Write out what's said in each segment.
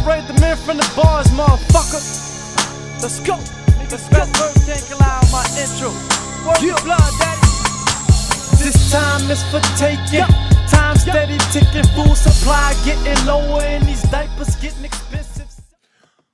separate the men from the bars, motherfucker. Let's go. Niggas best verse can't allow my intro. Word your blood, daddy. This time is for taking. Time steady ticking, full supply getting lower, and these diapers getting expensive.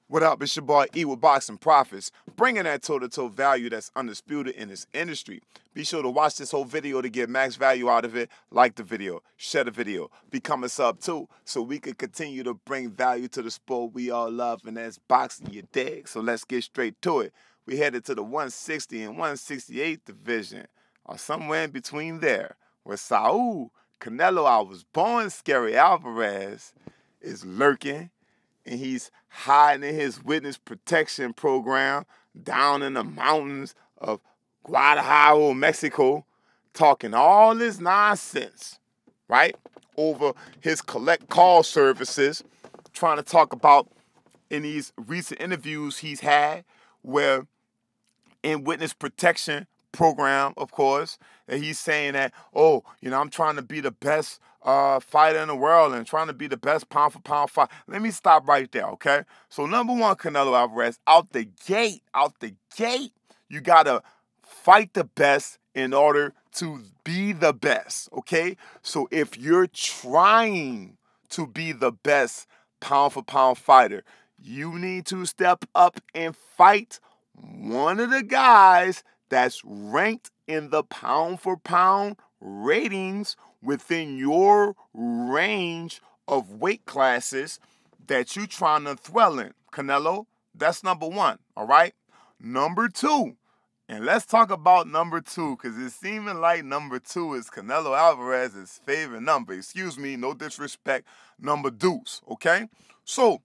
What up, it's your boy E with Boxing Profits, bringing that toe-to-toe value that's undisputed in this industry. Be sure to watch this whole video to get max value out of it. Like the video, share the video, become a sub too, so we can continue to bring value to the sport we all love, and that's boxing, you dig? So let's get straight to it. We headed to the 160 and 168 division, or somewhere in between there, where Saul, Canelo Alvarez is lurking, and he's hiding in his witness protection program down in the mountains of Guadalajara, Mexico, talking all this nonsense, right, over his collect call services, trying to talk about in these recent interviews he's had where in witness protection program, of course, that he's saying that, oh, you know, I'm trying to be the best fighter in the world and trying to be the best pound-for-pound fighter. Let me stop right there, okay? So, number one, Canelo Alvarez, out the gate, you got to fight the best in order to be the best, okay? So, if you're trying to be the best pound-for-pound fighter, you need to step up and fight one of the guys that's ranked in the pound-for-pound ratings within your range of weight classes that you're trying to thrill in. Canelo, that's number one, all right? Number two, and let's talk about number two, because it's seeming like number two is Canelo Alvarez's favorite number. Excuse me, no disrespect, number deuce, okay? So,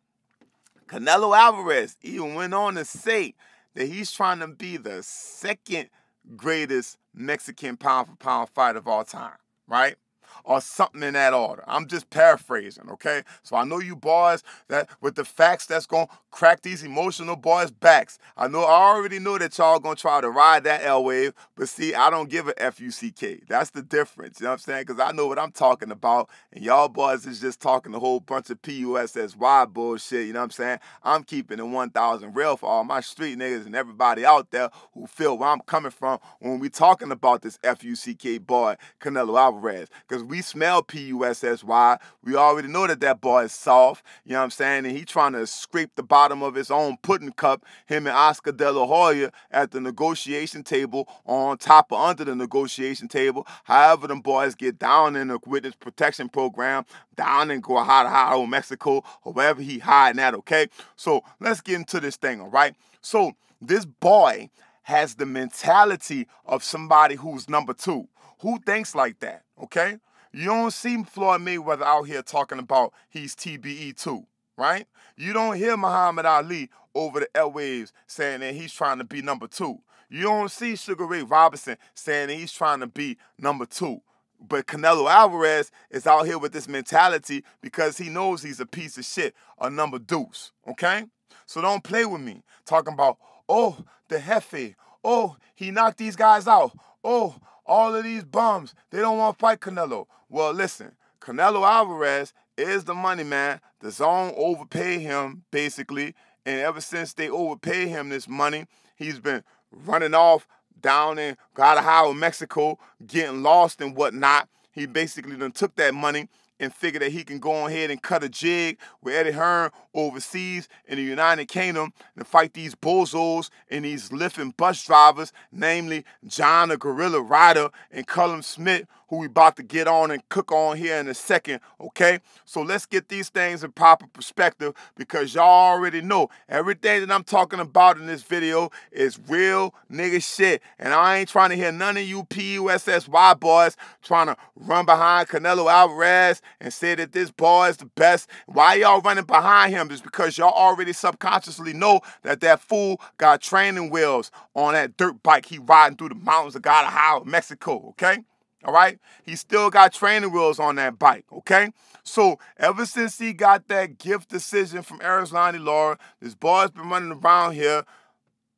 Canelo Alvarez even went on to say that he's trying to be the second greatest Mexican pound-for-pound fighter of all time, right? Or something in that order. I'm just paraphrasing, okay? So I know you boys that with the facts that's going to crack these emotional boys' backs. I already know that y'all going to try to ride that L wave, but see, I don't give a F-U-C-K. That's the difference, you know what I'm saying? Because I know what I'm talking about, and y'all boys is just talking a whole bunch of P-U-S-S-Y bullshit, you know what I'm saying? I'm keeping it 1,000 real for all my street niggas and everybody out there who feel where I'm coming from when we talking about this F-U-C-K boy, Canelo Alvarez. Because we smell P-U-S-S-Y. We already know that that boy is soft, you know what I'm saying? And he trying to scrape the bottom of his own pudding cup, him and Oscar De La Hoya at the negotiation table, on top or under the negotiation table. However them boys get down in the witness protection program, down in Guadalajara, Mexico, or wherever he hiding at, okay? So let's get into this thing, all right? So this boy has the mentality of somebody who's number two. Who thinks like that, okay? You don't see Floyd Mayweather out here talking about he's TBE too, right? You don't hear Muhammad Ali over the airwaves saying that he's trying to be number two. You don't see Sugar Ray Robinson saying that he's trying to be number two. But Canelo Alvarez is out here with this mentality because he knows he's a piece of shit, a number deuce, okay? So don't play with me talking about, oh, the Jefe, oh, he knocked these guys out, oh, all of these bums, they don't want to fight Canelo. Well, listen, Canelo Alvarez is the money man. The DAZN overpaid him, basically, and ever since they overpaid him this money, he's been running off down in Guadalajara, Mexico, getting lost and whatnot. He basically done took that money and figured that he can go ahead and cut a jig with Eddie Hearn overseas in the United Kingdom and fight these bozos and these lifting bus drivers, namely John the Gorilla Rider and Cullum Smith, who we about to get on and cook on here in a second, okay? So let's get these things in proper perspective, because y'all already know everything that I'm talking about in this video is real nigga shit. And I ain't trying to hear none of you P-U-S-S-Y boys trying to run behind Canelo Alvarez and say that this boy is the best. Why y'all running behind him? It's because y'all already subconsciously know that that fool got training wheels on that dirt bike he riding through the mountains of Guadalajara, Mexico, okay? All right? He still got training wheels on that bike, okay? So ever since he got that gift decision from Arizona Laura, this boy's been running around here,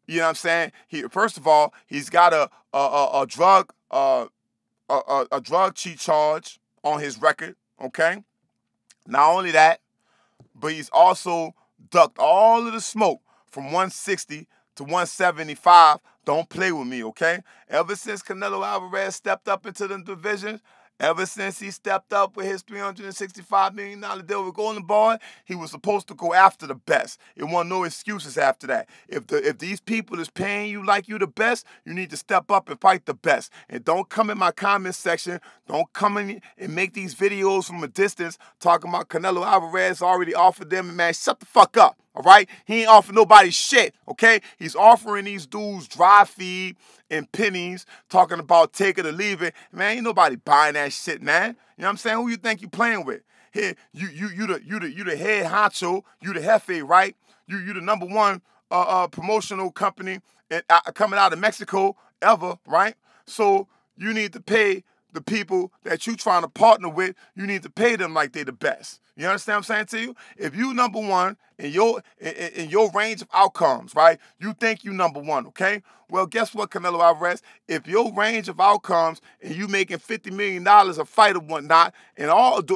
you know what I'm saying? First of all, he's got a drug cheat charge on his record, okay? Not only that, but he's also ducked all of the smoke from 160 to 175. Don't play with me, okay? Ever since Canelo Alvarez stepped up into the divisions, ever since he stepped up with his $365 million deal with Golden Boy, he was supposed to go after the best. It wasn't no excuses after that. If these people is paying you like you the best, you need to step up and fight the best. And don't come in my comment section. Don't come in and make these videos from a distance talking about Canelo Alvarez already offered them. Man, shut the fuck up. All right? He ain't offering nobody shit, okay? He's offering these dudes dry feed and pennies, talking about take it or leave it. Man, ain't nobody buying that shit, man. You know what I'm saying? Who you think you playing with? Here, you the head honcho, you the jefe, right? You the number one promotional company coming out of Mexico ever, right? So you need to pay the people that you trying to partner with, you need to pay them like they the best. You understand what I'm saying to you? If you number one in your range of outcomes, right? You think you number one, okay? Well, guess what, Canelo Alvarez? If your range of outcomes and you making $50 million a fight or whatnot, and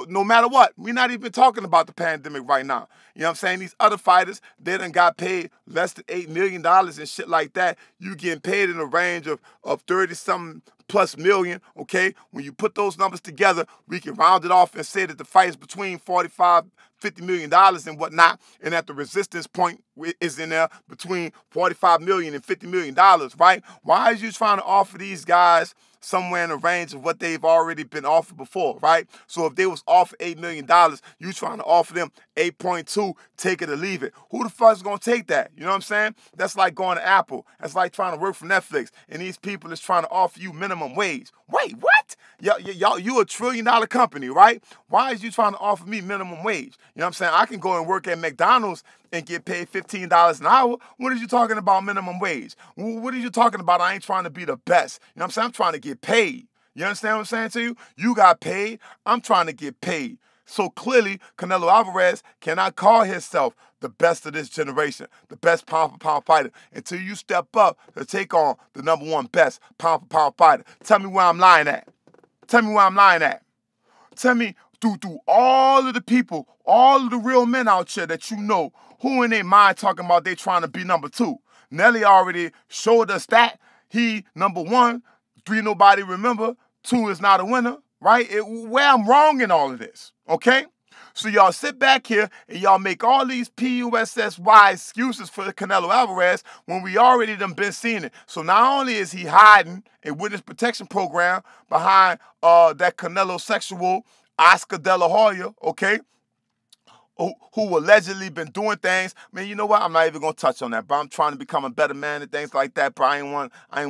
no matter what, we're not even talking about the pandemic right now. You know what I'm saying? These other fighters, they done got paid less than $8 million and shit like that. You getting paid in a range of 30-something plus million, okay? When you put those numbers together, we can round it off and say that the fight is between $45, $50 million and whatnot, and that the resistance point is in there between $45 million and $50 million, right? Why is you trying to offer these guys somewhere in the range of what they've already been offered before, right? So if they was offered $8 million, you trying to offer them 8.2, take it or leave it. Who the fuck is going to take that? You know what I'm saying? That's like going to Apple. That's like trying to work for Netflix, and these people is trying to offer you minimum wage. Wait, what? Y'all, you a $1 trillion company, right? Why is you trying to offer me minimum wage? You know what I'm saying? I can go and work at McDonald's and get paid $15 an hour. What are you talking about minimum wage? What are you talking about? I ain't trying to be the best. You know what I'm saying? I'm trying to get paid. You understand what I'm saying to you? You got paid. I'm trying to get paid. So clearly, Canelo Alvarez cannot call himself the best of this generation, the best pound-for-pound fighter, until you step up to take on the number one best pound-for-pound fighter. Tell me where I'm lying at. Tell me where I'm lying at. Tell me through all of the people, all of the real men out here that you know, who in their mind talking about they trying to be number two. Nelly already showed us that. He, number one, 3 nobody remember, 2 is not a winner, right? Where I'm wrong in all of this, okay? So y'all sit back here and y'all make all these PUSSY excuses for the Canelo Alvarez when we already done been seeing it. So not only is he hiding a witness protection program behind that Canelo sexual Oscar De La Hoya, okay, who allegedly been doing things. Man, you know what? I'm not even gonna touch on that, bro. I'm trying to become a better man and things like that, bro. I ain't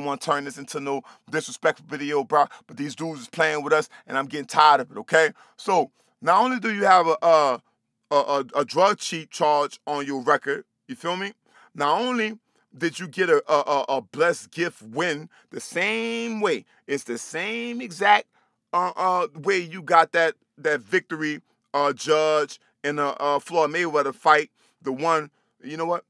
want to turn this into no disrespectful video, bro. But these dudes is playing with us, and I'm getting tired of it. Okay, so not only do you have a drug cheat charge on your record, you feel me? Not only did you get a blessed gift win the same way, it's the same exact way you got that victory judge in a Floyd Mayweather fight, the one, you know what?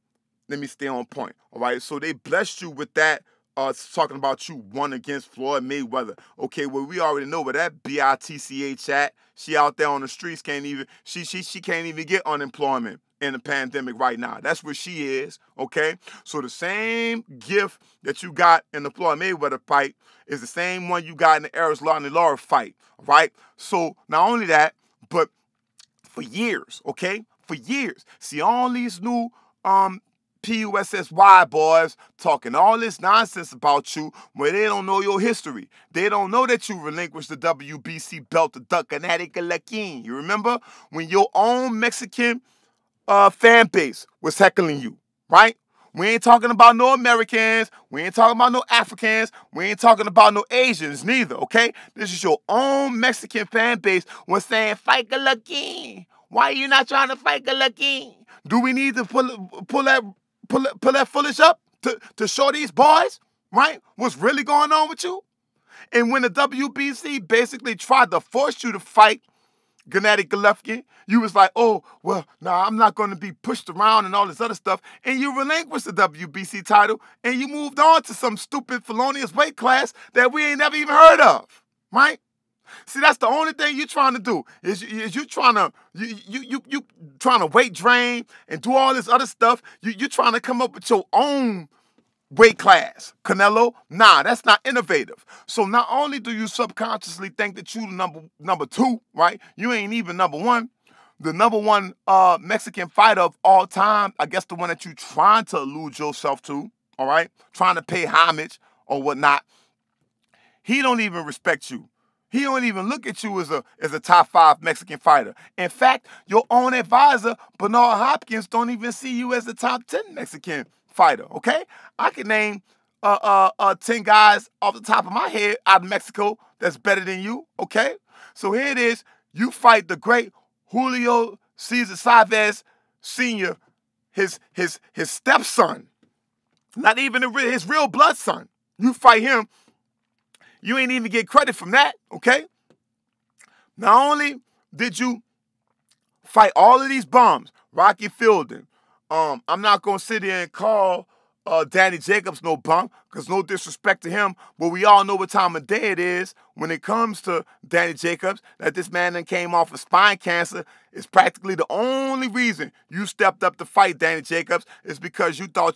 Let me stay on point, all right? So they blessed you with that, talking about you won against Floyd Mayweather. Okay, well, we already know where that bitch at. She out there on the streets, she can't even get unemployment in the pandemic right now. That's where she is, okay? So the same gift that you got in the Floyd Mayweather fight is the same one you got in the Eris-Lonnie Lara fight, right? So not only that, but for years, okay? For years. See all these new PUSSY boys talking all this nonsense about you where they don't know your history. They don't know that you relinquished the WBC belt to Duck Connecticut Lakin. You remember? When your own Mexican fan base was heckling you, right? We ain't talking about no Americans. We ain't talking about no Africans. We ain't talking about no Asians neither, okay? This is your own Mexican fan base was saying, fight Galakin. Why are you not trying to fight Galakin? Do we need to pull that foolish up to show these boys, right, what's really going on with you? And when the WBC basically tried to force you to fight Gennady Golovkin, you was like, oh, well, nah, I'm not going to be pushed around and all this other stuff. And you relinquished the WBC title, and you moved on to some stupid felonious weight class that we ain't never even heard of, right? See, that's the only thing you're trying to do is you trying to you trying to weight drain and do all this other stuff. You're trying to come up with your own weight class. Canelo, nah, that's not innovative. So not only do you subconsciously think that you the number two, right? You ain't even number one. The number one Mexican fighter of all time, I guess the one that you trying to allude yourself to, all right? Trying to pay homage or whatnot. He don't even respect you. He don't even look at you as a top 5 Mexican fighter. In fact, your own advisor, Bernard Hopkins, don't even see you as a top 10 Mexican fighter, okay? I can name 10 guys off the top of my head out of Mexico that's better than you, okay? So here it is. You fight the great Julio Cesar Chavez Sr., his stepson, not even his real blood son. You fight him. You ain't even get credit from that, okay? Not only did you fight all of these bums, Rocky Fielding, I'm not going to sit here and call Danny Jacobs no bum, because no disrespect to him, but we all know what time of day it is when it comes to Danny Jacobs, that this man then came off of spine cancer. Is practically the only reason you stepped up to fight Danny Jacobs is because you thought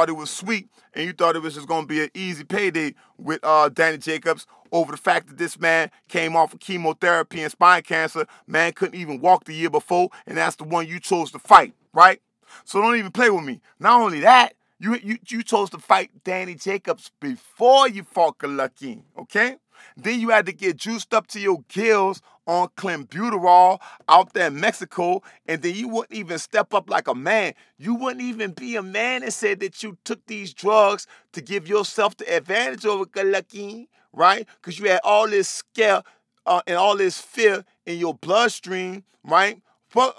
it was sweet and you thought it was just going to be an easy payday with Danny Jacobs over the fact that this man came off of chemotherapy and spine cancer. Man couldn't even walk the year before, and that's the one you chose to fight, right? So don't even play with me. Not only that, you chose to fight Danny Jacobs before you fought Golovkin, okay? Then you had to get juiced up to your gills on clenbuterol out there in Mexico, and then you wouldn't even step up like a man. You wouldn't even be a man and said that you took these drugs to give yourself the advantage over Golovkin, right? Because you had all this scare and all this fear in your bloodstream, right? For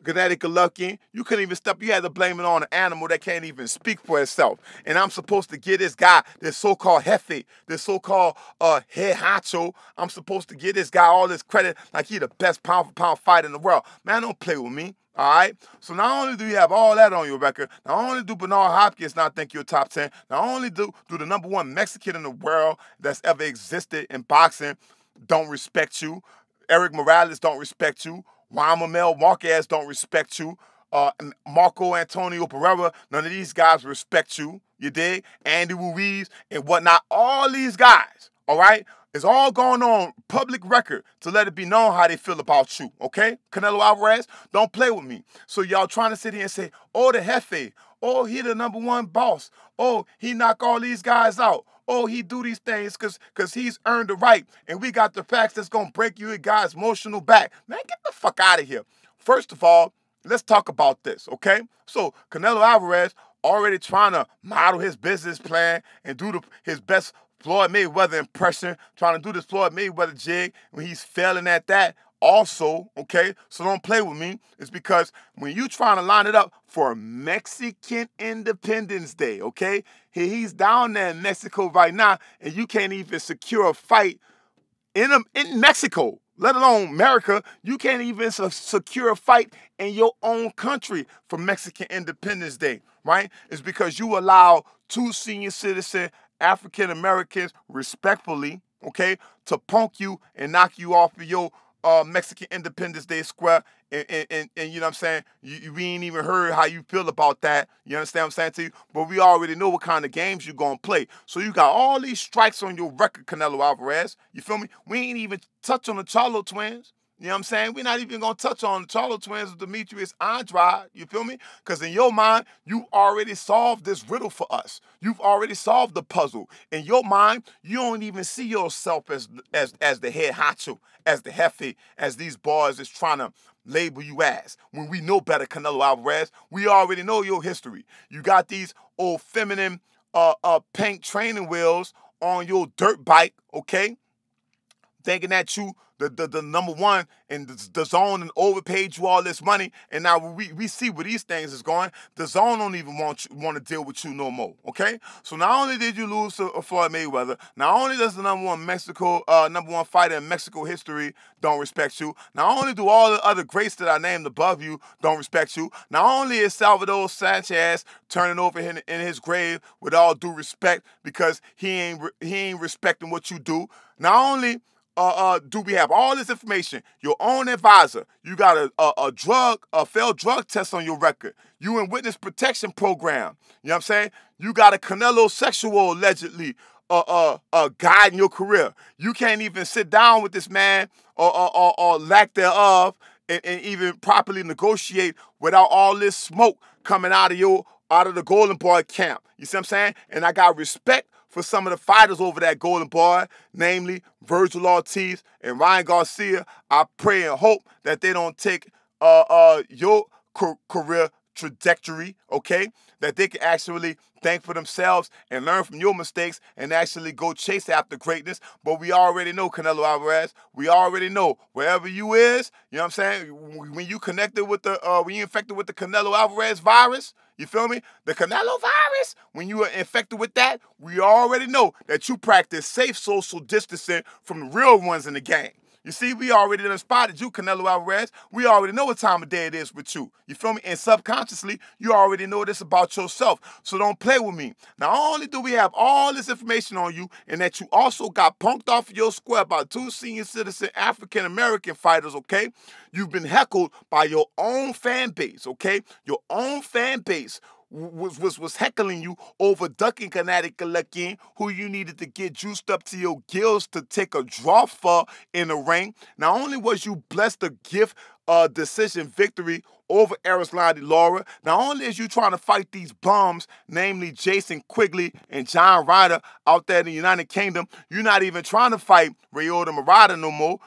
Gennady Golovkin, you couldn't even step. You had to blame it on an animal that can't even speak for itself. And I'm supposed to give this guy, this so-called jefe, this so-called head honcho, I'm supposed to give this guy all this credit like he the best pound-for-pound fighter in the world. Man, don't play with me, all right? So not only do you have all that on your record, not only do Bernard Hopkins not think you're top 10, not only do the number 1 Mexican in the world that's ever existed in boxing don't respect you, Eric Morales don't respect you, Juan Manuel Marquez don't respect you. Marco Antonio Pereira, none of these guys respect you. You dig? Andy Ruiz and whatnot. All these guys, all right? It's all going on public record to let it be known how they feel about you, okay? Canelo Alvarez, don't play with me. So y'all trying to sit here and say, oh, the jefe. Oh, he the number 1 boss. Oh, he knock all these guys out. Oh, he do these things because he's earned the right. And we got the facts that's going to break you guys' emotional back. Man, get the fuck out of here. First of all, let's talk about this, okay? So, Canelo Alvarez already trying to model his business plan and do his best Floyd Mayweather impression, trying to do this Floyd Mayweather jig when he's failing at that. Also, okay, so don't play with me. It's because when you trying to line it up for Mexican Independence Day, okay, he's down there in Mexico right now, and you can't even secure a fight in Mexico, let alone America. You can't even secure a fight in your own country for Mexican Independence Day, right? It's because you allow 2 senior citizen African Americans, respectfully, okay, to punk you and knock you off of your Mexican Independence Day square, and you know what I'm saying? We ain't even heard how you feel about that. You understand what I'm saying to you? But we already know what kind of games you're going to play. So you got all these strikes on your record, Canelo Alvarez. You feel me? We ain't even touch on the Charlo twins. You know what I'm saying? We're not even going to touch on the Charlo twins with Demetrius Andrade. You feel me? Because in your mind, you already solved this riddle for us. You've already solved the puzzle. In your mind, you don't even see yourself as the head honcho, as the jefe, as these boys is trying to label you as. When we know better, Canelo Alvarez, we already know your history. You got these old feminine pink training wheels on your dirt bike, okay? Thinking that you the number 1 and the zone and overpaid you all this money, and now we see where these things is going. The zone don't even want to deal with you no more. Okay, so not only did you lose to Floyd Mayweather, not only does the number 1 fighter in Mexico history don't respect you, not only do all the other greats that I named above you don't respect you, not only is Salvador Sanchez turning over in his grave with all due respect because he ain't respecting what you do, not only do we have all this information? Your own advisor. You got a failed drug test on your record. You in witness protection program. You know what I'm saying? You got a Canelo sexual allegedly guiding your career. You can't even sit down with this man or lack thereof and even properly negotiate without all this smoke coming out of the Golden Boy camp. You see what I'm saying? And I got respect for some of the fighters over that Golden Boy, namely Virgil Ortiz and Ryan Garcia. I pray and hope that they don't take your career trajectory, okay? That they can actually think for themselves and learn from your mistakes and actually go chase after greatness. But we already know, Canelo Alvarez, we already know wherever you is, you know what I'm saying? When you connected with when you infected with the Canelo Alvarez virus, you feel me? The Canelo virus, when you are infected with that, we already know that you practice safe social distancing from the real ones in the game. You see, we already done spotted you, Canelo Alvarez. We already know what time of day it is with you. You feel me? And subconsciously, you already know this about yourself. So don't play with me. Not only do we have all this information on you, and that you also got punked off of your square by 2 senior citizen African-American fighters, okay? You've been heckled by your own fan base, okay? Your own fan base was heckling you over ducking Connecticut, who you needed to get juiced up to your gills to take a draw for in the ring. Not only was you blessed to gift decision victory over Erislandy Laura, not only is you trying to fight these bums, namely Jason Quigley and John Ryder out there in the United Kingdom, you're not even trying to fight Ryota Murata no more.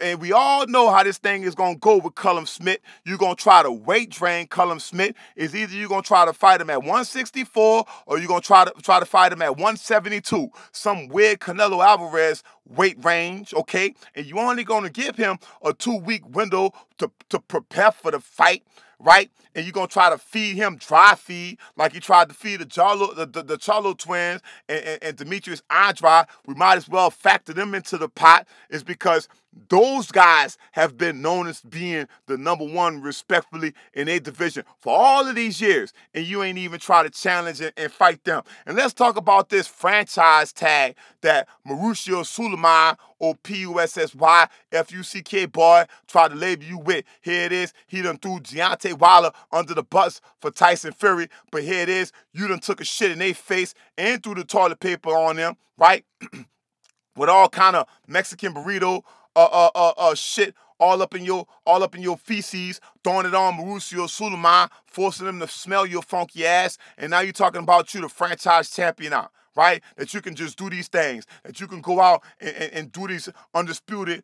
And we all know how this thing is going to go with Callum Smith. You're going to try to weight drain Callum Smith. It's either you're going to try to fight him at 164 or you're going to try to fight him at 172. Some weird Canelo Alvarez weight range, okay? And you're only going to give him a 2-week window to prepare for the fight, right? And you're going to try to feed him dry feed like you tried to feed the Charlo twins and Demetrius Andrade. We might as well factor them into the pot. Is because those guys have been known as being the #1 respectfully in their division for all of these years, and you ain't even try to challenge and fight them. And let's talk about this franchise tag that Mauricio Sulaiman, or P-U-S-S-Y, F-U-C-K boy, tried to label you with. Here it is. He done threw Deontay Wilder under the bus for Tyson Fury, but here it is. You done took a shit in their face and threw the toilet paper on them, right? With all kind of Mexican burrito shit all up in your feces, throwing it on Mauricio Sulaiman, forcing him to smell your funky ass, and now you're talking about you the franchise champion now, right? That you can just do these things, that you can go out and do these undisputed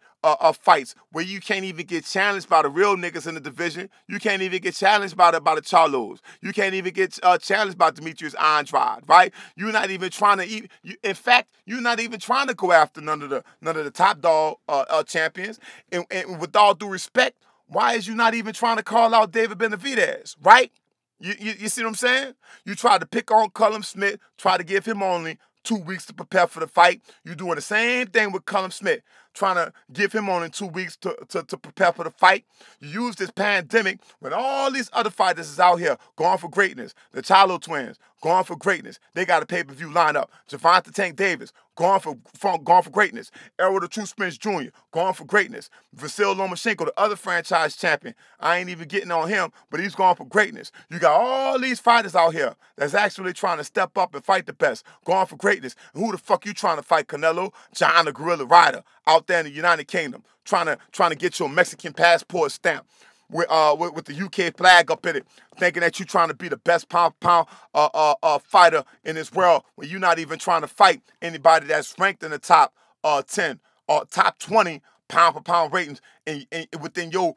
fights where you can't even get challenged by the real niggas in the division. You can't even get challenged by the Charlos. You can't even get challenged by Demetrius Andrade, right? You're not even trying to eat. In fact, you're not even trying to go after none of the top dog champions. And with all due respect, why is you not even trying to call out David Benavidez, right? You see what I'm saying? You tried to pick on Callum Smith, try to give him only 2 weeks to prepare for the fight. You're doing the same thing with Callum Smith, trying to give him only 2 weeks to prepare for the fight. You use this pandemic when all these other fighters is out here going for greatness. The Charlo twins going for greatness. They got a pay-per-view lineup. Gervonta Tank Davis going for greatness. Errol the True Spence Jr. going for greatness. Vasyl Lomachenko, the other franchise champion. I ain't even getting on him, but he's going for greatness. You got all these fighters out here that's actually trying to step up and fight the best, going for greatness. And who the fuck you trying to fight, Canelo? John the Gorilla Ryder out there in the United Kingdom, trying to get your Mexican passport stamp with the UK flag up in it, thinking that you're trying to be the best pound fighter in this world when you're not even trying to fight anybody that's ranked in the top 10 or top 20 pound for pound ratings within your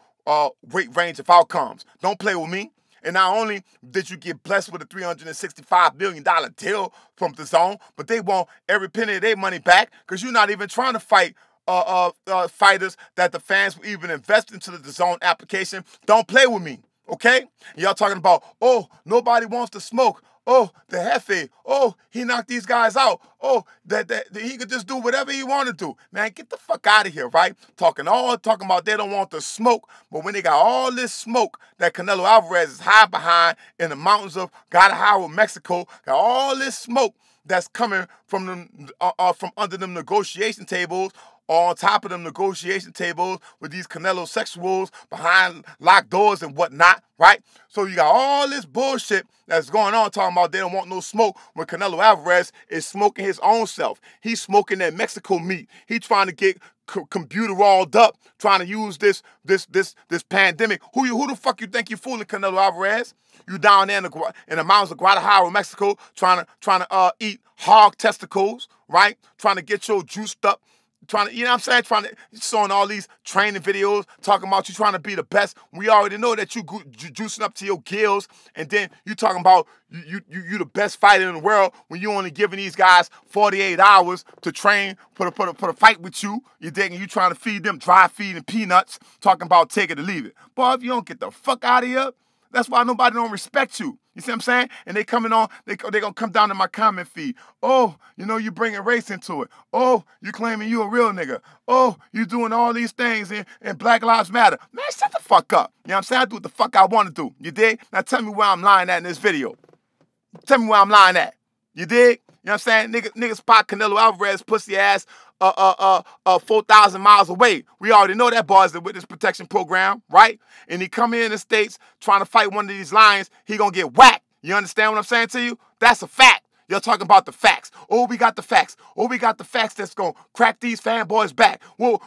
weight range of outcomes. Don't play with me. And not only did you get blessed with a $365 million deal from DAZN, but they want every penny of their money back because you're not even trying to fight fighters that the fans will even invest into the DAZN application. Don't play with me, okay? Y'all talking about, oh, nobody wants to smoke. Oh, the Jefe. Oh, he knocked these guys out. Oh, that he could just do whatever he want to do. Man, get the fuck out of here, right? Talking about they don't want the smoke, but when they got all this smoke that Canelo Alvarez is hiding behind in the mountains of Guadalajara, Mexico, got all this smoke that's coming from them from under them negotiation tables. all on top of them negotiation tables with these Canelo sexuals behind locked doors and whatnot, right? So you got all this bullshit that's going on talking about they don't want no smoke when Canelo Alvarez is smoking his own self. He's smoking that Mexico meat. He's trying to get computer rolled up, trying to use this pandemic. Who the fuck you think you fooling, Canelo Alvarez? You down there in the mountains of Guadalajara, Mexico, trying to eat hog testicles, right? Trying to get your juiced up, trying to, you know what I'm saying? Showing all these training videos, talking about you trying to be the best. We already know that you juicing up to your gills, and then you talking about you the best fighter in the world when you only giving these guys 48 hours to train, put a fight with you. You digging? You trying to feed them dry feed and peanuts, talking about take it or leave it. Boy, if you don't get the fuck out of here, that's why nobody don't respect you. You see what I'm saying? And they coming on, they gonna come down to my comment feed. Oh, you know, you bringing race into it. Oh, you claiming you a real nigga. Oh, you doing all these things and Black Lives Matter. Man, shut the fuck up. You know what I'm saying? I do what the fuck I want to do. You dig? Now tell me where I'm lying at in this video. Tell me where I'm lying at. You dig? You know what I'm saying? Niggas spot Canelo Alvarez pussy ass 4,000 miles away. We already know that boy is the witness protection program, right? And he come here in the States trying to fight one of these lions, he gonna get whacked. You understand what I'm saying to you? That's a fact. You're talking about the facts. Oh, we got the facts. Oh, we got the facts that's gonna crack these fanboys back. Well,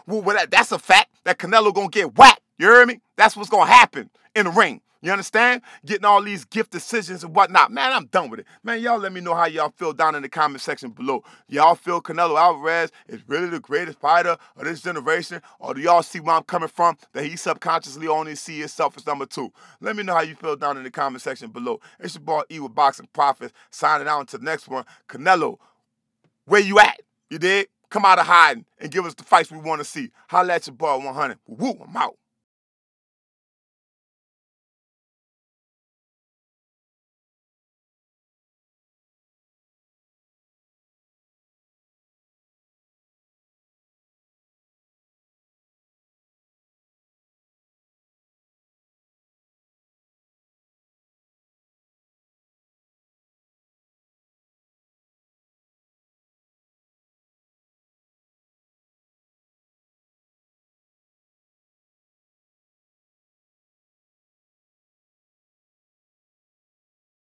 that's a fact that Canelo gonna get whacked. You hear me? That's what's gonna happen in the ring. You understand? Getting all these gift decisions and whatnot. Man, I'm done with it. Man, y'all let me know how y'all feel down in the comment section below. Y'all feel Canelo Alvarez is really the greatest fighter of this generation? Or do y'all see where I'm coming from? That he subconsciously only see himself as number 2. Let me know how you feel down in the comment section below. It's your boy E with Boxing Profits. Signing out until the next one. Canelo, where you at? You dig? Come out of hiding and give us the fights we want to see. Holla at your boy 100. Woo, I'm out.